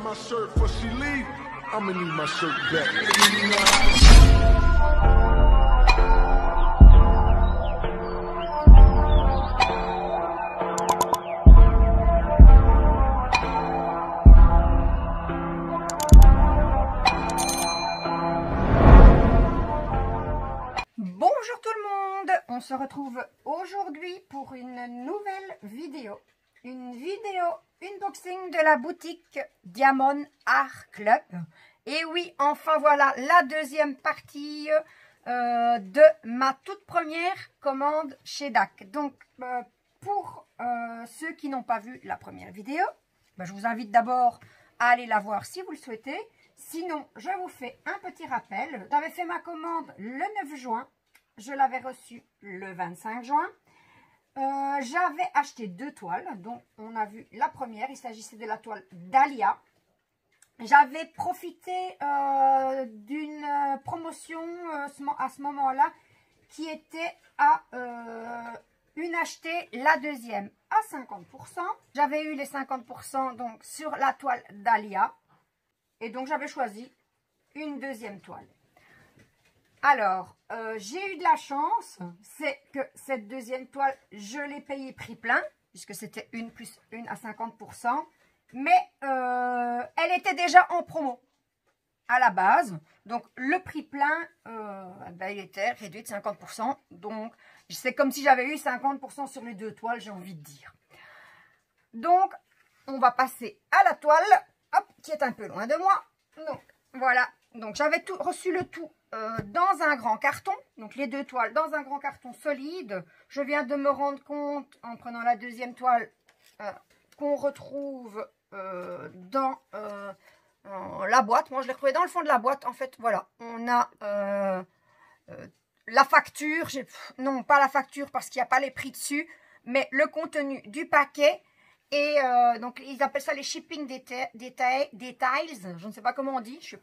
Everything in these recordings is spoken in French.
my shirt before she leave, I'ma need my shirt back. Bonjour tout le monde, on se retrouve aujourd'hui pour une nouvelle vidéo. Une vidéo unboxing de la boutique Diamond Art Club. Et oui, enfin voilà la deuxième partie de ma toute première commande chez DAC. Donc pour ceux qui n'ont pas vu la première vidéo, je vous invite d'abord à aller la voir si vous le souhaitez. Sinon, je vous fais un petit rappel. J'avais fait ma commande le 9 juin. Je l'avais reçue le 25 juin. J'avais acheté 2 toiles, dont on a vu la première. Il s'agissait de la toile Dahlia. J'avais profité d'une promotion à ce moment-là qui était à une achetée, la deuxième à 50%. J'avais eu les 50% donc sur la toile Dahlia. Et donc j'avais choisi une deuxième toile. Alors, j'ai eu de la chance, c'est que cette deuxième toile, je l'ai payée prix plein, puisque c'était une plus une à 50%, mais elle était déjà en promo à la base. Donc, le prix plein, il était réduit de 50%. Donc, c'est comme si j'avais eu 50% sur les 2 toiles, j'ai envie de dire. Donc, on va passer à la toile, hop, qui est un peu loin de moi. Donc, voilà. Donc, j'avais reçu le tout dans un grand carton. Donc, les 2 toiles dans un grand carton solide. Je viens de me rendre compte, en prenant la deuxième toile, qu'on retrouve dans la boîte. Moi, je l'ai retrouvée dans le fond de la boîte. En fait, voilà. On a la facture. Non, pas la facture parce qu'il n'y a pas les prix dessus. Mais le contenu du paquet. Et donc, ils appellent ça les shipping details. Je ne sais pas comment on dit. Je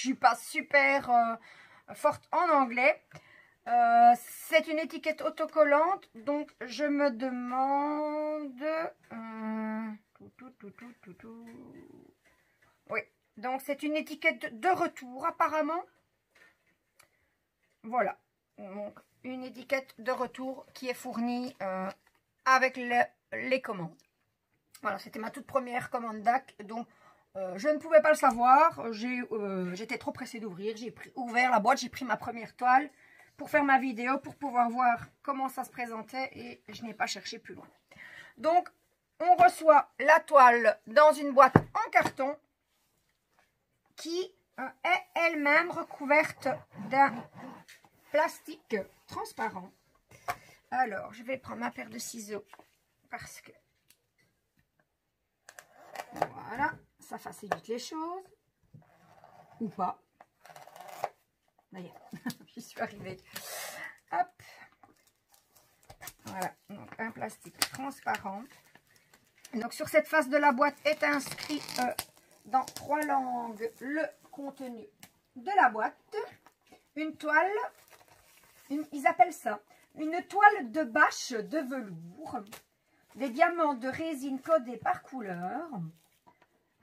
suis pas super forte en anglais. C'est une étiquette autocollante. Donc, je me demande... Oui. Donc, c'est une étiquette de retour, apparemment. Voilà. Donc, une étiquette de retour qui est fournie avec les commandes. Voilà, c'était ma toute première commande DAC, donc je ne pouvais pas le savoir. J'étais trop pressée d'ouvrir. J'ai ouvert la boîte, j'ai pris ma première toile pour faire ma vidéo, pour pouvoir voir comment ça se présentait, et je n'ai pas cherché plus loin. Donc, on reçoit la toile dans une boîte en carton qui est elle-même recouverte d'un plastique transparent. Alors, je vais prendre ma paire de ciseaux parce que voilà, ça facilite les choses. Ou pas. D'ailleurs, j'y suis arrivée. Hop. Voilà, donc un plastique transparent. Donc, sur cette face de la boîte est inscrit dans 3 langues le contenu de la boîte. Une toile, ils appellent ça une toile de bâche de velours, des diamants de résine codés par couleur,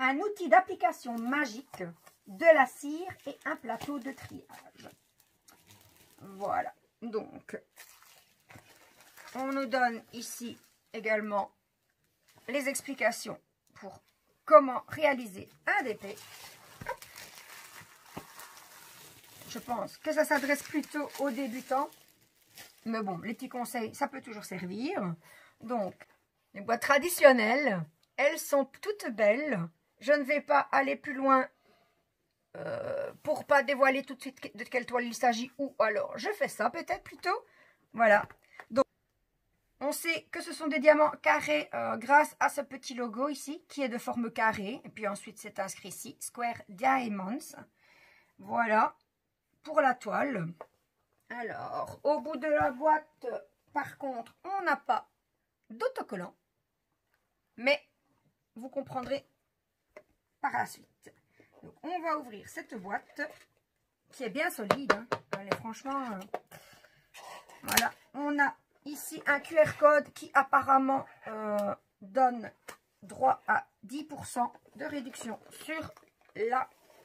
un outil d'application magique, de la cire et un plateau de triage. Voilà, donc on nous donne ici également les explications pour comment réaliser un DP. Je pense que ça s'adresse plutôt aux débutants. Mais bon, les petits conseils, ça peut toujours servir. Donc, les boîtes traditionnelles, elles sont toutes belles. Je ne vais pas aller plus loin pour pas dévoiler tout de suite de quelle toile il s'agit. Ou alors, je fais ça peut-être plutôt. Voilà. Donc, on sait que ce sont des diamants carrés grâce à ce petit logo ici, qui est de forme carrée. Et puis ensuite, c'est inscrit ici, Square Diamonds. Voilà, pour la toile. Alors, au bout de la boîte, par contre, on n'a pas d'autocollant. Mais vous comprendrez par la suite. Donc, on va ouvrir cette boîte qui est bien solide. Hein. Elle est franchement... voilà. On a ici un QR code qui apparemment donne droit à 10% de réduction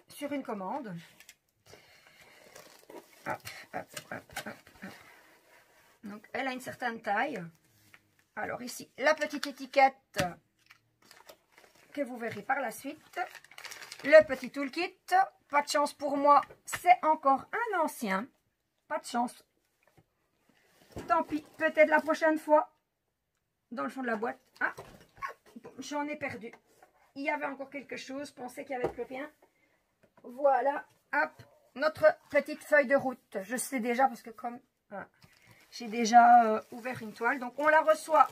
sur une commande. Hop, hop, hop, hop, hop. Donc, elle a une certaine taille. Alors ici, la petite étiquette que vous verrez par la suite. Le petit toolkit. Pas de chance pour moi, c'est encore un ancien. Pas de chance. Tant pis, peut-être la prochaine fois. Dans le fond de la boîte. Ah, j'en ai perdu. Il y avait encore quelque chose. Je pensais qu'il n'y avait plus rien. Voilà. Hop, notre petite feuille de route. Je sais déjà parce que comme j'ai déjà ouvert une toile. Donc, on la reçoit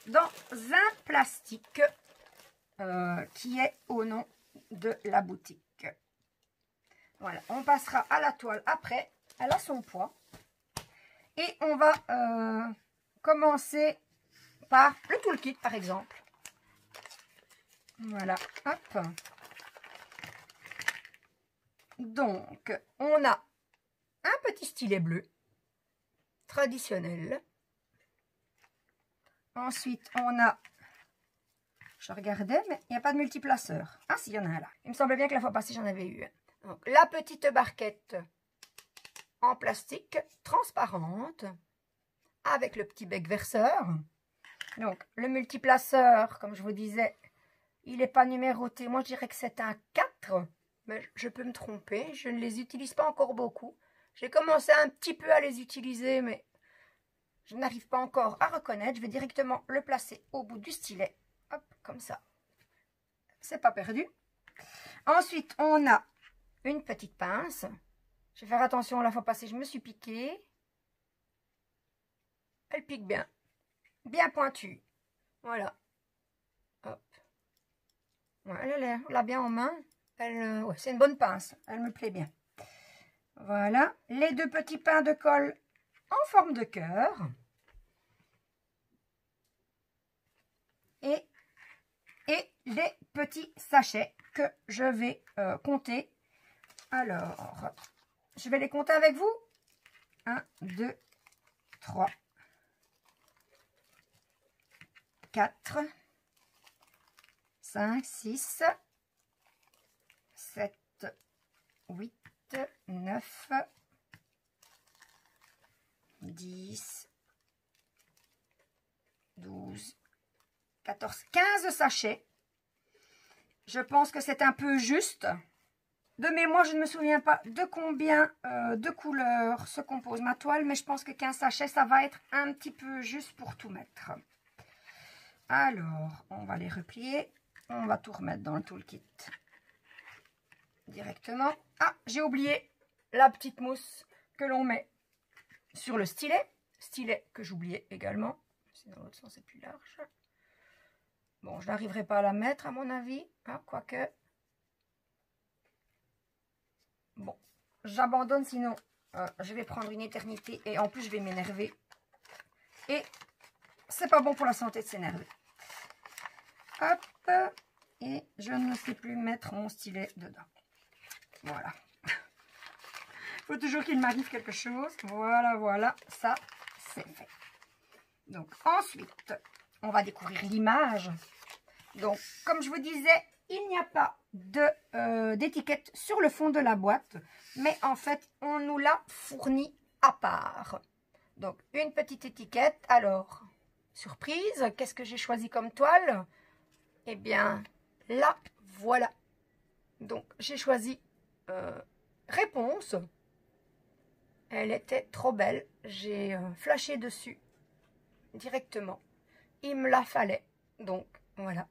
dans un plastique qui est au nom de la boutique. Voilà. On passera à la toile après. Elle a son poids. Et on va commencer par le toolkit, par exemple. Voilà. Hop. Donc, on a un petit stylet bleu. Traditionnel. Ensuite, on a... Je regardais, mais il n'y a pas de multiplaceur. Ah, si, il y en a un là. Il me semblait bien que la fois passée, j'en avais eu. Donc, la petite barquette en plastique transparente avec le petit bec verseur. Donc, le multiplaceur, comme je vous disais, il n'est pas numéroté. Moi, je dirais que c'est un 4, mais je peux me tromper. Je ne les utilise pas encore beaucoup. J'ai commencé un petit peu à les utiliser, mais je n'arrive pas encore à reconnaître. Je vais directement le placer au bout du stylet. Hop, comme ça. C'est pas perdu. Ensuite, on a une petite pince. Je vais faire attention, la fois passée, je me suis piquée. Elle pique bien. Bien pointue. Voilà. Hop. Ouais, elle l'a bien en main. Ouais, c'est une bonne pince. Elle me plaît bien. Voilà. Les deux petits pains de colle en forme de cœur. Et les petits sachets que je vais compter. Alors, je vais les compter avec vous. 1, 2, 3, 4, 5, 6, 7, 8, 9, 10, 12, 14, 15 sachets. Je pense que c'est un peu juste. De mémoire, je ne me souviens pas de combien de couleurs se compose ma toile, mais je pense que 15 sachets, ça va être un petit peu juste pour tout mettre. Alors, on va les replier. On va tout remettre dans le toolkit directement. Ah, j'ai oublié la petite mousse que l'on met sur le stylet. Stylet que j'oubliais également. C'est dans l'autre sens, c'est plus large. Bon, je n'arriverai pas à la mettre à mon avis. Hein, quoique... Bon, j'abandonne, sinon je vais prendre une éternité et en plus je vais m'énerver. Et c'est pas bon pour la santé de s'énerver. Hop, et je ne sais plus mettre mon stylet dedans. Voilà. Il faut toujours qu'il m'arrive quelque chose. Voilà, voilà, ça c'est fait. Donc ensuite, on va découvrir l'image. Donc, comme je vous disais, il n'y a pas d'étiquette sur le fond de la boîte, mais en fait, on nous l'a fourni à part. Donc, une petite étiquette. Alors, surprise, qu'est-ce que j'ai choisi comme toile? Eh bien, là, voilà. Donc, j'ai choisi Réponse. Elle était trop belle. J'ai flashé dessus directement. Il me la fallait. Donc, voilà.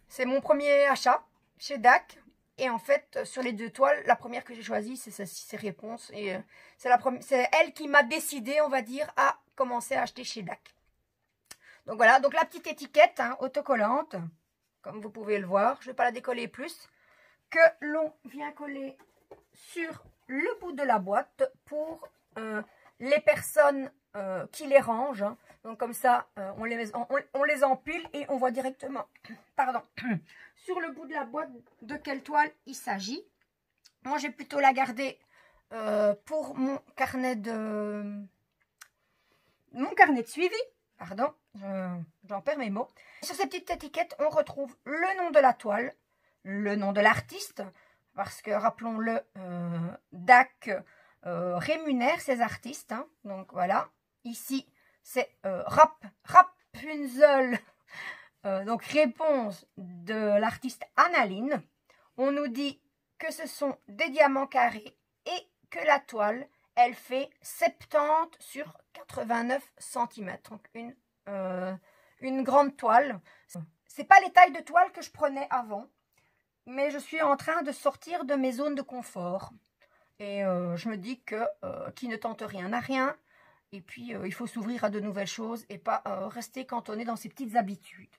C'est mon premier achat chez DAC. Et en fait, sur les deux toiles, la première que j'ai choisie, c'est celle-ci, c'est Réponse. Et c'est elle qui m'a décidé, on va dire, à commencer à acheter chez DAC. Donc voilà, donc la petite étiquette autocollante, comme vous pouvez le voir, je ne vais pas la décoller plus, que l'on vient coller sur le bout de la boîte pour les personnes qui les rangent. Donc comme ça, on les empile et on voit directement, pardon, sur le bout de la boîte de quelle toile il s'agit. Moi, j'ai plutôt la garder pour mon carnet de suivi. Pardon, j'en perds mes mots. Sur ces petites étiquettes, on retrouve le nom de la toile, le nom de l'artiste, parce que, rappelons-le, DAC rémunère ces artistes. Hein. Donc voilà, ici, c'est Rapunzel, donc réponse de l'artiste Annaline. On nous dit que ce sont des diamants carrés et que la toile, elle fait 70 sur 89 cm. Donc une grande toile. C'est pas les tailles de toile que je prenais avant, mais je suis en train de sortir de mes zones de confort. Et je me dis que qui ne tente rien n'a rien. Et puis il faut s'ouvrir à de nouvelles choses et pas rester cantonné dans ses petites habitudes.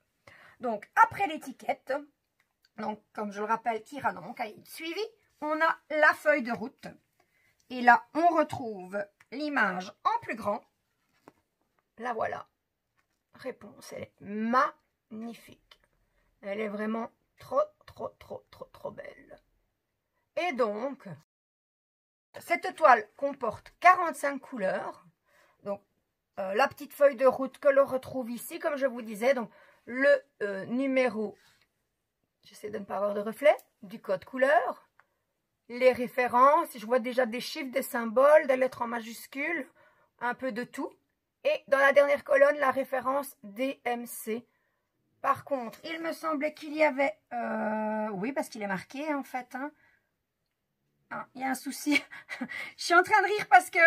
Donc après l'étiquette, donc comme je le rappelle, qui ira dans mon cahier de suivi, on a la feuille de route. Et là, on retrouve l'image en plus grand. La voilà. Réponse, elle est magnifique. Elle est vraiment trop belle. Et donc, cette toile comporte 45 couleurs. Donc, la petite feuille de route que l'on retrouve ici, comme je vous disais. Donc, le numéro, j'essaie de ne pas avoir de reflet, du code couleur. Les références, je vois déjà des chiffres, des symboles, des lettres en majuscules, un peu de tout. Et dans la dernière colonne, la référence DMC. Par contre, il me semblait qu'il y avait... oui, parce qu'il est marqué en fait. Hein. Ah, il y a un souci. Je suis en train de rire parce que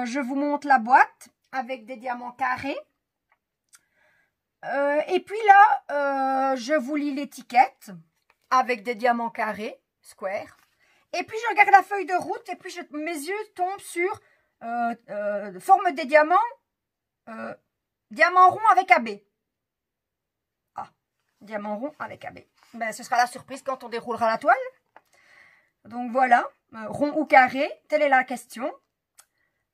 je vous montre la boîte avec des diamants carrés. Et puis là, je vous lis l'étiquette avec des diamants carrés. Square. Et puis je regarde la feuille de route et puis mes yeux tombent sur forme des diamants, diamant rond avec AB. Ah, diamant rond avec AB. Ben, ce sera la surprise quand on déroulera la toile. Donc voilà, rond ou carré, telle est la question.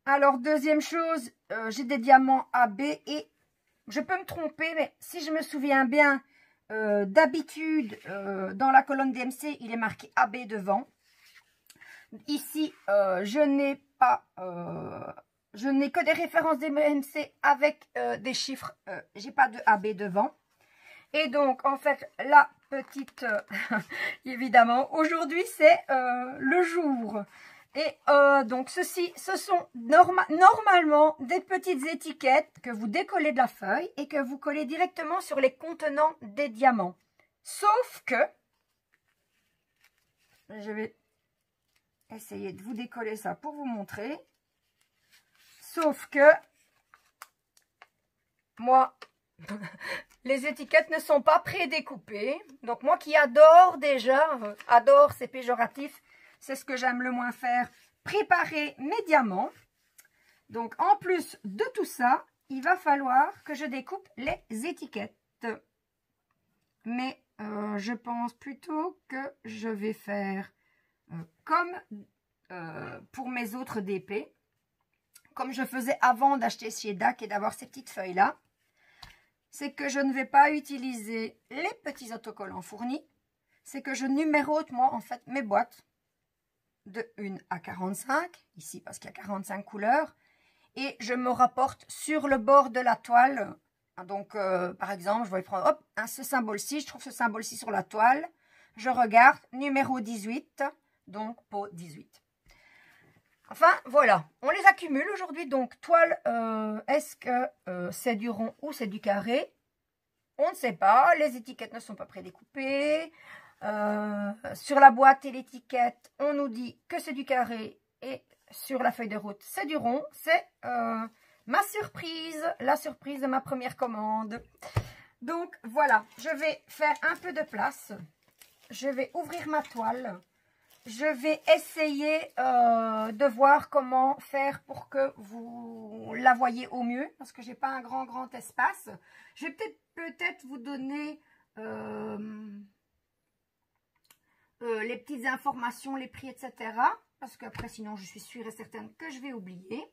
Alors deuxième chose, j'ai des diamants AB et je peux me tromper, mais si je me souviens bien, d'habitude, dans la colonne DMC, il est marqué AB devant. Ici, je n'ai que des références DMC avec des chiffres. J'ai pas de AB devant. Et donc, en fait, la petite, évidemment, aujourd'hui, c'est le jour. Et donc, ce sont normalement des petites étiquettes que vous décollez de la feuille et que vous collez directement sur les contenants des diamants. Sauf que, je vais essayer de vous décoller ça pour vous montrer. Sauf que, moi, les étiquettes ne sont pas prédécoupées. Donc, moi qui adore déjà, adore, c'est péjoratif, c'est ce que j'aime le moins faire, préparer mes diamants. Donc, en plus de tout ça, il va falloir que je découpe les étiquettes. Mais je pense plutôt que je vais faire comme pour mes autres DP, comme je faisais avant d'acheter chez DAC et d'avoir ces petites feuilles-là. C'est que je ne vais pas utiliser les petits autocollants fournis. C'est que je numérote, moi, en fait, mes boîtes de 1 à 45, ici parce qu'il y a 45 couleurs, et je me rapporte sur le bord de la toile. Donc, par exemple, je vais prendre hop, ce symbole-ci, je trouve ce symbole-ci sur la toile, je regarde, numéro 18, donc pot 18. Enfin, voilà, on les accumule aujourd'hui, donc toile, est-ce que c'est du rond ou c'est du carré? On ne sait pas, les étiquettes ne sont pas prédécoupées. Sur la boîte et l'étiquette, on nous dit que c'est du carré et sur la feuille de route, c'est du rond. C'est ma surprise, la surprise de ma première commande. Donc voilà, je vais faire un peu de place. Je vais ouvrir ma toile. Je vais essayer de voir comment faire pour que vous la voyez au mieux, parce que j'ai pas un grand espace. Je vais peut-être vous donner les petites informations, les prix, etc. Parce qu'après, sinon, je suis sûre et certaine que je vais oublier.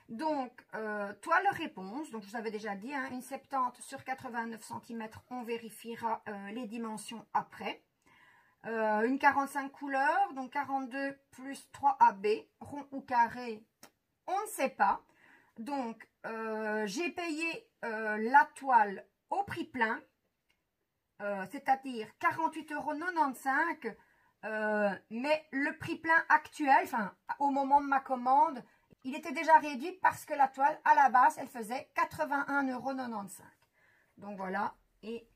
Donc, toile réponse. Donc, je vous avais déjà dit, hein, une 70 sur 89 cm. On vérifiera les dimensions après. Une 45 couleurs, donc 42 plus 3 AB, rond ou carré, on ne sait pas. Donc, j'ai payé la toile au prix plein, c'est-à-dire 48,95 €, mais le prix plein actuel, enfin au moment de ma commande, il était déjà réduit parce que la toile à la base elle faisait 81,95 €. Donc voilà, et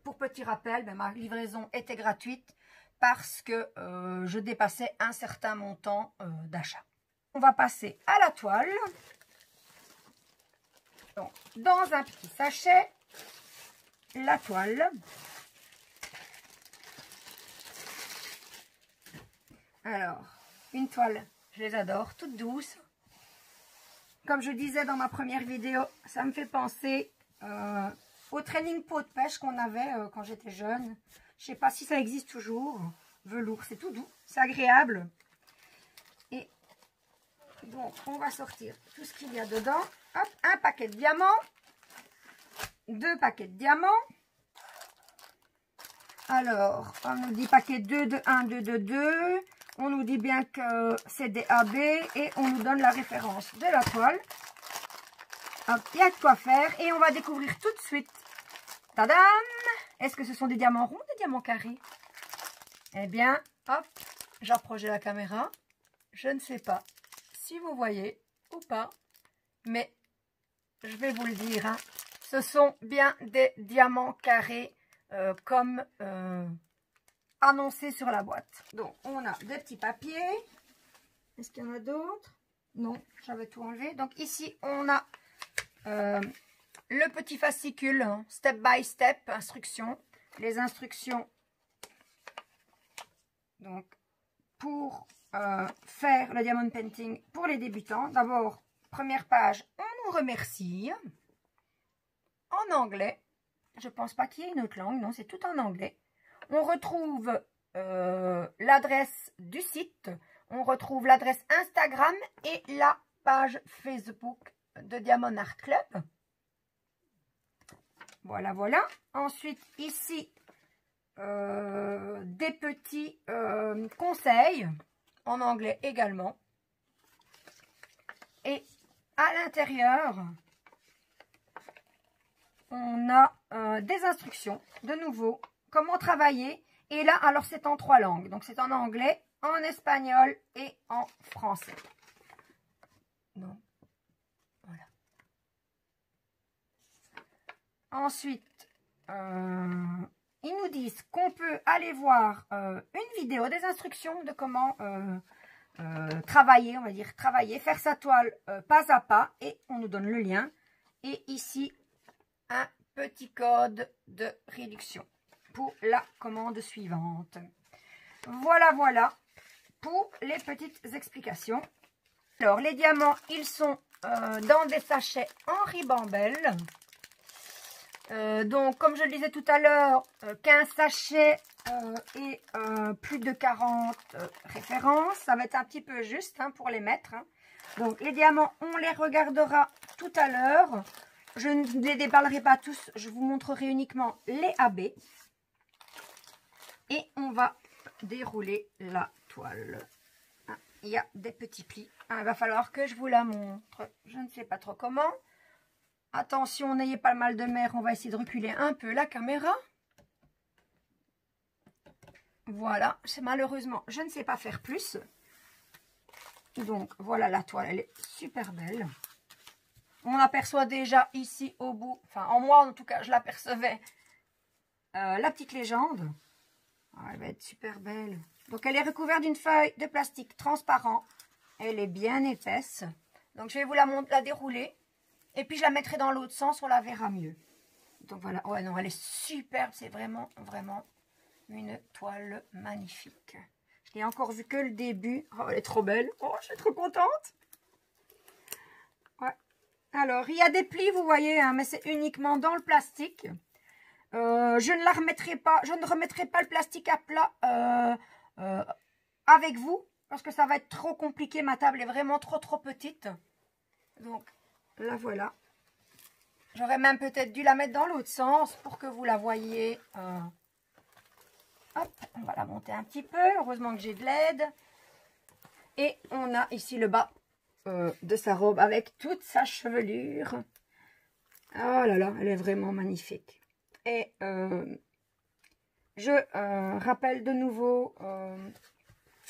pour petit rappel, ben, ma livraison était gratuite parce que je dépassais un certain montant d'achat. On va passer à la toile. Donc, dans un petit sachet, la toile. Alors, une toile, je les adore, toute douce. Comme je disais dans ma première vidéo, ça me fait penser au training pot de pêche qu'on avait quand j'étais jeune. Je ne sais pas si ça existe toujours. Velours, c'est tout doux, c'est agréable. Et donc, on va sortir tout ce qu'il y a dedans. Hop, un paquet de diamants. 2 paquets de diamants. Alors, on nous dit paquet 2 de 1, 2 de 2. On nous dit bien que c'est des AB et on nous donne la référence de la toile. Hop, il y a de quoi faire et on va découvrir tout de suite. Tadam! Est-ce que ce sont des diamants ronds ou des diamants carrés? Eh bien, hop, j'approche de la caméra. Je ne sais pas si vous voyez ou pas, mais je vais vous le dire. Hein. Ce sont bien des diamants carrés comme annoncé sur la boîte. Donc, on a des petits papiers. Est-ce qu'il y en a d'autres? Non, j'avais tout enlevé. Donc, ici, on a le petit fascicule, hein, step by step, instructions. Les instructions, donc, pour faire le diamond painting pour les débutants. D'abord, première page, on nous remercie. En anglais. Je ne pense pas qu'il y ait une autre langue. Non, c'est tout en anglais. On retrouve l'adresse du site. On retrouve l'adresse Instagram et la page Facebook de Diamond Art Club. Voilà, voilà. Ensuite, ici, des petits conseils en anglais également. Et à l'intérieur, on a des instructions, de nouveau, comment travailler. Et là, alors c'est en 3 langues. Donc c'est en anglais, en espagnol et en français. Donc, voilà. Ensuite, ils nous disent qu'on peut aller voir une vidéo des instructions de comment travailler, on va dire travailler, faire sa toile pas à pas. Et on nous donne le lien. Et ici, un petit code de réduction pour la commande suivante. Voilà, voilà pour les petites explications. Alors, les diamants, ils sont dans des sachets en ribambelle. Donc, comme je le disais tout à l'heure, 15 sachets et plus de 40 références. Ça va être un petit peu juste hein, pour les mettre. Hein. Donc, les diamants, on les regardera tout à l'heure. Je ne les déballerai pas tous, je vous montrerai uniquement les AB. Et on va dérouler la toile. Il y a des petits plis. Il va falloir que je vous la montre. Je ne sais pas trop comment. Attention, n'ayez pas le mal de mer. On va essayer de reculer un peu la caméra. Voilà, c'est malheureusement, je ne sais pas faire plus. Donc, voilà la toile, elle est super belle. On aperçoit déjà ici au bout, enfin en moi en tout cas, je l'apercevais, la petite légende. Ah, elle va être super belle. Donc elle est recouverte d'une feuille de plastique transparent. Elle est bien épaisse. Donc je vais vous la dérouler. Et puis je la mettrai dans l'autre sens, on la verra mieux. Donc voilà, ouais non, elle est superbe. C'est vraiment, vraiment une toile magnifique. Je n'ai encore vu que le début. Oh, elle est trop belle. Oh, je suis trop contente. Ouais. Alors, il y a des plis, vous voyez, hein, mais c'est uniquement dans le plastique. Je ne remettrai pas le plastique à plat avec vous, parce que ça va être trop compliqué. Ma table est vraiment trop petite. Donc, la voilà. J'aurais même peut-être dû la mettre dans l'autre sens pour que vous la voyiez. Hop, on va la monter un petit peu. Heureusement que j'ai de l'aide. Et on a ici le bas de sa robe avec toute sa chevelure. Oh là là, elle est vraiment magnifique. Et je rappelle de nouveau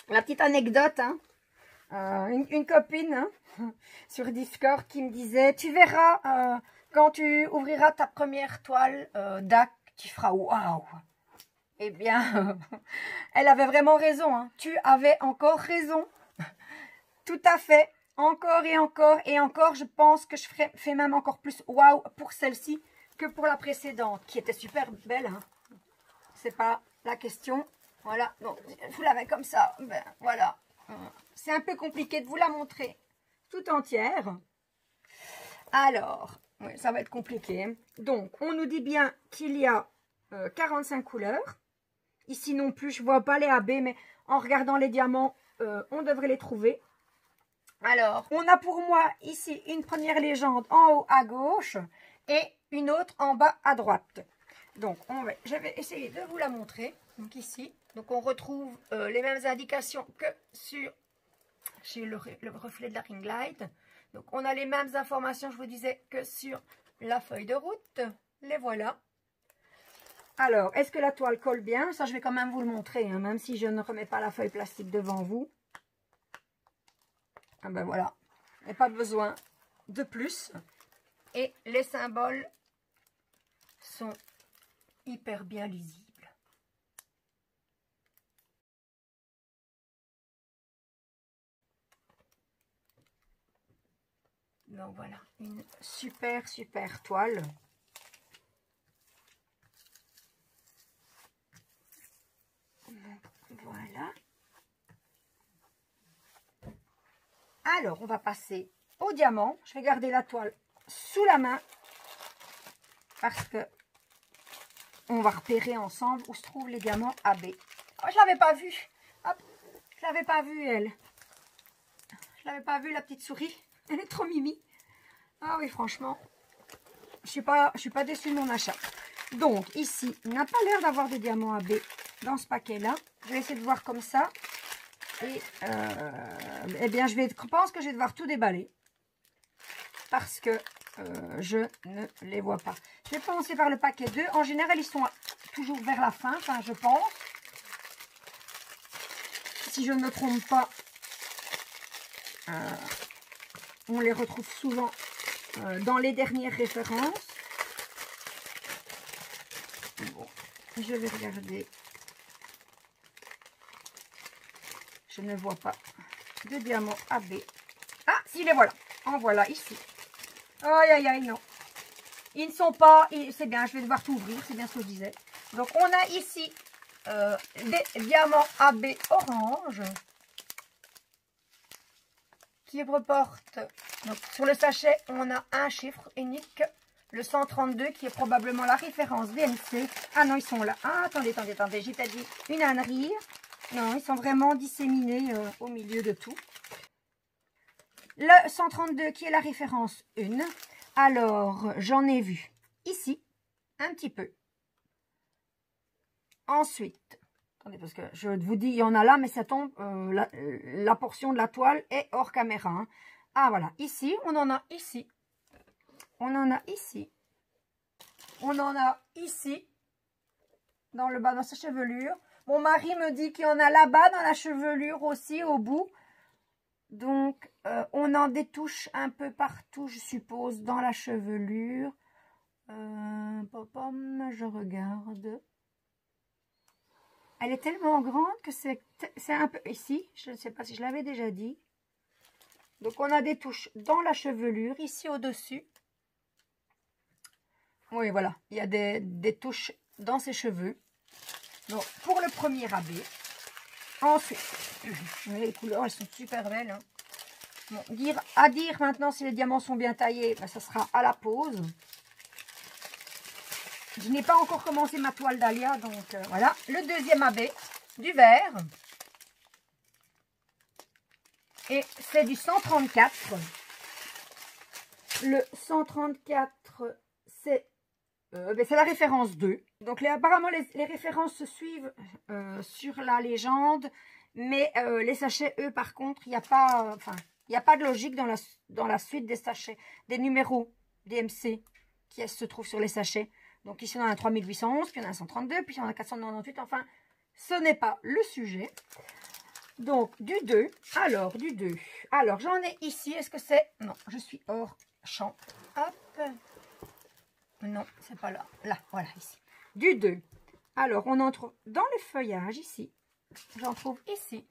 la petite anecdote, hein. Une copine hein, sur Discord qui me disait, tu verras, quand tu ouvriras ta première toile DAC, tu feras waouh. Eh bien, elle avait vraiment raison, hein. Tu avais encore raison. Tout à fait. Encore et encore et encore, je pense que je fais même encore plus waouh pour celle-ci que pour la précédente, qui était super belle. Hein. C'est pas la question. Voilà, donc je vous la mets comme ça. Ben, voilà. C'est un peu compliqué de vous la montrer tout entière. Alors, oui, ça va être compliqué. Donc, on nous dit bien qu'il y a 45 couleurs. Ici non plus, je ne vois pas les AB, mais en regardant les diamants, on devrait les trouver. Alors, on a pour moi ici une première légende en haut à gauche et une autre en bas à droite. Donc, je vais essayer de vous la montrer. Donc ici, donc on retrouve les mêmes indications que chez le reflet de la ring light. Donc, on a les mêmes informations, je vous disais, que sur la feuille de route. Les voilà. Alors, est-ce que la toile colle bien? Ça, je vais quand même vous le montrer, hein, même si je ne remets pas la feuille plastique devant vous. Ah ben voilà, il n'y a pas besoin de plus. Et les symboles sont hyper bien lisibles. Donc voilà, une super toile. Voilà. Alors, on va passer au diamant. Je vais garder la toile sous la main parce que on va repérer ensemble où se trouvent les diamants AB. Oh, je l'avais pas vue. Hop, je l'avais pas vue, elle. Je l'avais pas vue, la petite souris. Elle est trop mimi. Ah oui, franchement, je suis pas déçue de mon achat. Donc, ici, il n'a pas l'air d'avoir de diamants AB dans ce paquet-là. Je vais essayer de voir comme ça. Et eh bien, je pense que je vais devoir tout déballer. Parce que je ne les vois pas. Je vais commencer par le paquet 2. En général, ils sont toujours vers la fin, enfin, je pense. Si je ne me trompe pas, on les retrouve souvent dans les dernières références. Bon, je vais regarder. Je ne vois pas de diamant AB. Ah, si, les voilà. En voilà, ici. Aïe, aïe, aïe, non. Ils ne sont pas... C'est bien, je vais devoir tout ouvrir, c'est bien ce que je disais. Donc, on a ici des diamants AB orange qui reportent... Donc, sur le sachet, on a un chiffre unique, le 132, qui est probablement la référence VNC. Ah non, ils sont là. Ah, attendez, j'ai peut-être dit une ânerie. Non, ils sont vraiment disséminés au milieu de tout. Le 132 qui est la référence 1. Alors, j'en ai vu ici, un petit peu. Ensuite, attendez, parce que je vous dis, il y en a là, mais ça tombe, la portion de la toile est hors caméra. Hein. Ah, voilà, ici, on en a ici. On en a ici. On en a ici, dans le bas de sa chevelure. Mon mari me dit qu'il y en a là-bas dans la chevelure aussi, au bout. Donc, on en détouche un peu partout, je suppose, dans la chevelure. Je regarde. Elle est tellement grande que c'est un peu... Ici, je ne sais pas si je l'avais déjà dit. Donc, on a des touches dans la chevelure, ici au-dessus. Oui, voilà, il y a des touches dans ses cheveux. Donc, pour le premier AB. Ensuite, les couleurs, elles sont super belles. Hein. Bon, à dire maintenant si les diamants sont bien taillés, ben, ça sera à la pause. Je n'ai pas encore commencé ma toile dahlia, donc voilà. Le deuxième AB, du vert. Et c'est du 134. Le 134, c'est la référence 2. Donc apparemment les références se suivent sur la légende, mais les sachets, eux, par contre, il n'y a pas, enfin, Il n'y a pas de logique dans la suite des sachets, des numéros DMC qui se trouvent sur les sachets. Donc ici, on en a 3811, puis on en a 132, puis on en a 498. Enfin, ce n'est pas le sujet. Donc, du 2. Alors, du 2. Alors, j'en ai ici. Est-ce que c'est... Non, je suis hors champ. Hop. Non, c'est pas là. Là, voilà, ici. Du 2. Alors, on entre dans les feuillages, ici. J'en trouve ici.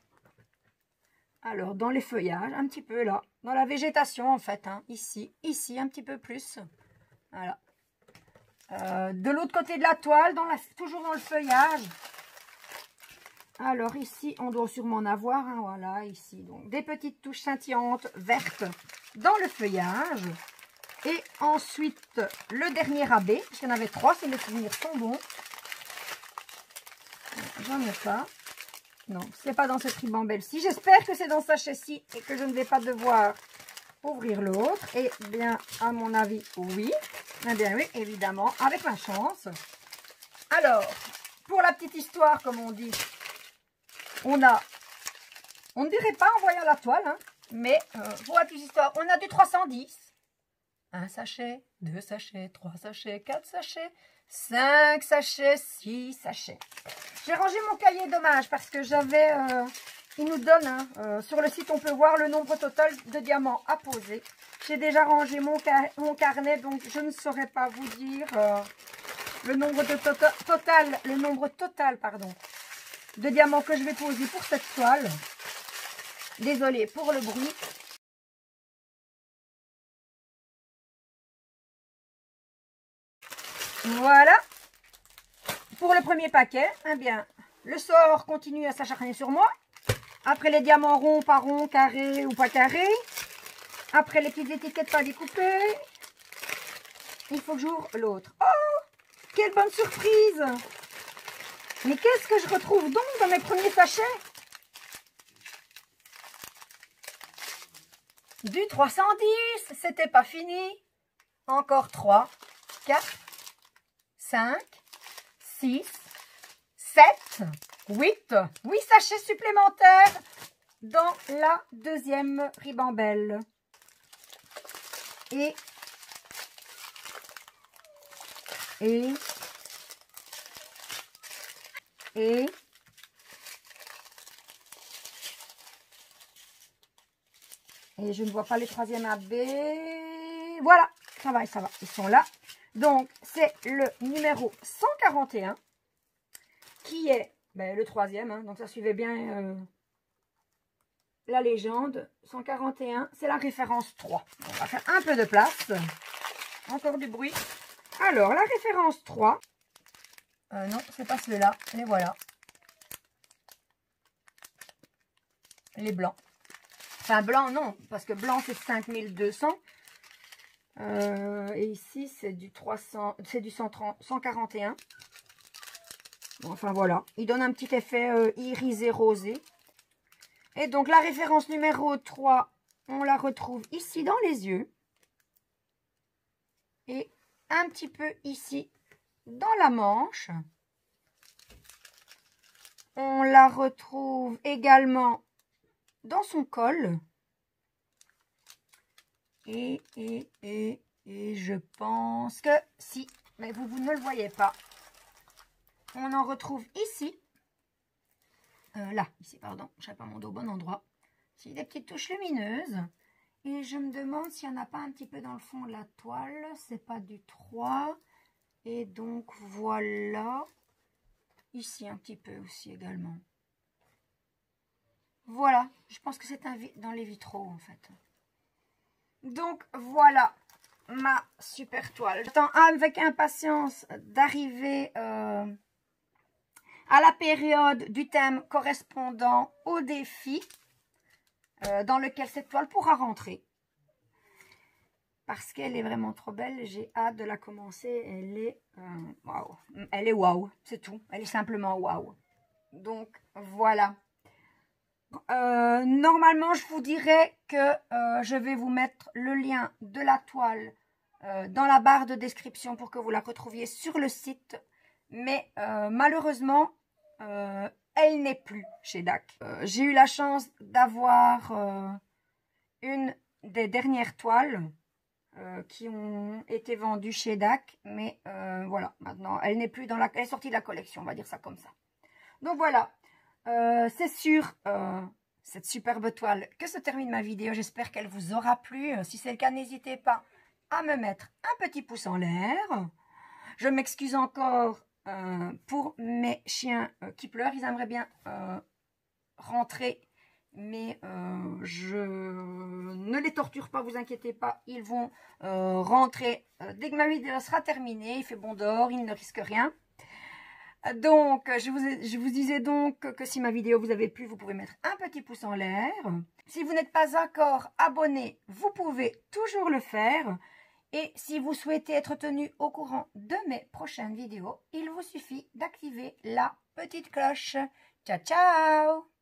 Alors, dans les feuillages, un petit peu là. Dans la végétation, en fait. Hein, ici, ici, un petit peu plus. Voilà. De l'autre côté de la toile, toujours dans le feuillage. Alors, ici, on doit sûrement en avoir. Hein, voilà, ici. Donc, des petites touches scintillantes vertes dans le feuillage. Et ensuite, le dernier rabais. Parce qu'il y en avait 3, si mes souvenirs sont bons. J'en ai pas. Non, c'est pas dans cette ribambelle-ci. J'espère que c'est dans ce sachet-ci et que je ne vais pas devoir ouvrir l'autre. Et bien, à mon avis, oui. Eh bien oui, évidemment, avec ma chance. Alors, pour la petite histoire, comme on dit, on ne dirait pas en voyant la toile, hein, mais pour la petite histoire, on a du 310. Un sachet, 2 sachets, 3 sachets, 4 sachets, 5 sachets, 6 sachets. J'ai rangé mon cahier, dommage, parce que j'avais... il nous donne, hein, sur le site, on peut voir le nombre total de diamants à poser. J'ai déjà rangé mon carnet, donc je ne saurais pas vous dire le nombre total, pardon, de diamants que je vais poser pour cette toile. Désolée pour le bruit. Voilà. Pour le premier paquet, eh bien, le sort continue à s'acharner sur moi. Après les diamants ronds, pas ronds, carrés ou pas carrés. Après les petites étiquettes pas découpées. Il faut que j'ouvre l'autre. Oh, quelle bonne surprise! Mais qu'est-ce que je retrouve donc dans mes premiers sachets? Du 310, c'était pas fini. Encore 3, 4, 5, 6, 7, 8. 8 sachets supplémentaires dans la deuxième ribambelle. Et je ne vois pas les troisièmes AB. Voilà, ça va, ils sont là. Donc, c'est le numéro 141 qui est le troisième. Hein, donc, ça suivait bien la légende. 141, c'est la référence 3. On va faire un peu de place. Encore du bruit. Alors, la référence 3. Non, c'est pas ceux-là. Les voilà. Les blancs. Enfin, blanc, non. Parce que blanc, c'est 5200. Et ici, c'est du 300. C'est du 141. Enfin, voilà. Il donne un petit effet irisé rosé. Et donc, la référence numéro 3, on la retrouve ici dans les yeux. Et un petit peu ici dans la manche. On la retrouve également dans son col. Et je pense que si, mais vous ne le voyez pas. On en retrouve ici. Là, ici, pardon, je n'ai pas mon dos au bon endroit. Ici, des petites touches lumineuses. Et je me demande s'il n'y en a pas un petit peu dans le fond de la toile. C'est pas du 3. Et donc, voilà. Ici, un petit peu aussi également. Voilà. Je pense que c'est dans les vitraux, en fait. Donc, voilà ma super toile. J'attends avec impatience d'arriver à la période du thème correspondant au défi dans lequel cette toile pourra rentrer. Parce qu'elle est vraiment trop belle. J'ai hâte de la commencer. Elle est waouh. Elle est waouh. C'est tout. Elle est simplement waouh. Donc, voilà. Normalement, je vous dirais que je vais vous mettre le lien de la toile dans la barre de description pour que vous la retrouviez sur le site. Mais malheureusement, elle n'est plus chez DAC. J'ai eu la chance d'avoir une des dernières toiles qui ont été vendues chez DAC. Mais voilà, maintenant, elle n'est plus dans la... Elle est sortie de la collection, on va dire ça comme ça. Donc voilà, c'est sur cette superbe toile que se termine ma vidéo. J'espère qu'elle vous aura plu. Si c'est le cas, n'hésitez pas à me mettre un petit pouce en l'air. Je m'excuse encore pour mes chiens qui pleurent. Ils aimeraient bien rentrer, mais je ne les torture pas, vous inquiétez pas. Ils vont rentrer dès que ma vidéo sera terminée. Il fait bon dehors, ils ne risquent rien. Donc, je vous disais donc que si ma vidéo vous avait plu, vous pouvez mettre un petit pouce en l'air. Si vous n'êtes pas encore abonné, vous pouvez toujours le faire. Et si vous souhaitez être tenu au courant de mes prochaines vidéos, il vous suffit d'activer la petite cloche. Ciao, ciao!